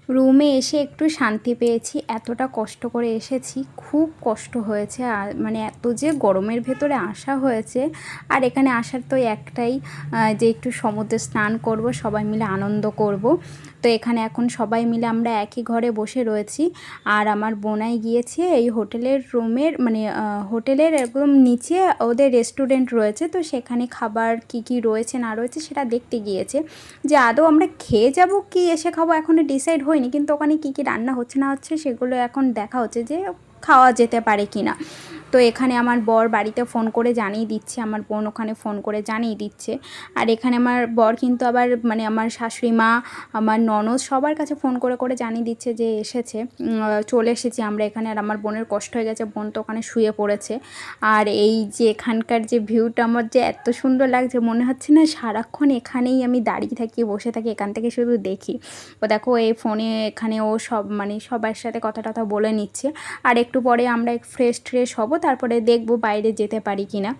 রুমে এসে একটু শান্তি পেয়েছি। এতটা কষ্ট করে এসেছি, খুব কষ্ট হয়েছে। আর মানে এত যে গরমের ভেতরে আসা হয়েছে, আর এখানে আসার তো একটাই যে একটু সমুদ্রে স্নান করব, সবাই মিলে আনন্দ করব। তো এখানে এখন সবাই মিলে আমরা একই ঘরে বসে রয়েছি। আর আমার বোনাই গিয়েছে এই হোটেলের রুমের মানে হোটেলের একদম নিচে ওদের রেস্টুরেন্ট রয়েছে, তো সেখানে খাবার কি কি রয়েছে না রয়েছে সেটা দেখতে গিয়েছে। যে আদৌ আমরা খেয়ে যাব কি এসে খাবো এখনও ডিসাইড হয়নি, কিন্তু ওখানে কী কী রান্না হচ্ছে না হচ্ছে সেগুলো এখন দেখা হচ্ছে যে খাওয়া যেতে পারে কি না। তো এখানে আমার বর বাড়িতে ফোন করে জানিয়ে দিচ্ছে, আমার বোন ওখানে ফোন করে জানিয়ে দিচ্ছে। আর এখানে আমার বর কিন্তু আবার মানে আমার শাশুড়ি মা, আমার ননদ সবার কাছে ফোন করে করে জানিয়ে দিচ্ছে যে এসেছে, চলে এসেছি আমরা এখানে। আর আমার বোনের কষ্ট হয়ে গেছে, বোন তো ওখানে শুয়ে পড়েছে। আর এই যে এখানকার যে ভিউটা আমার যে এত সুন্দর লাগছে, মনে হচ্ছে না সারাক্ষণ এখানেই আমি দাঁড়িয়ে থাকি, বসে থাকি, এখান থেকে শুধু দেখি। ও দেখো এই ফোনে এখানে ও সব মানে সবার সাথে কথা টথা বলে নিচ্ছে। আর একটু পরে আমরা ফ্রেশ ট্রেশ হব, তারপরে দেখব বাইরে যেতে পারি কি না।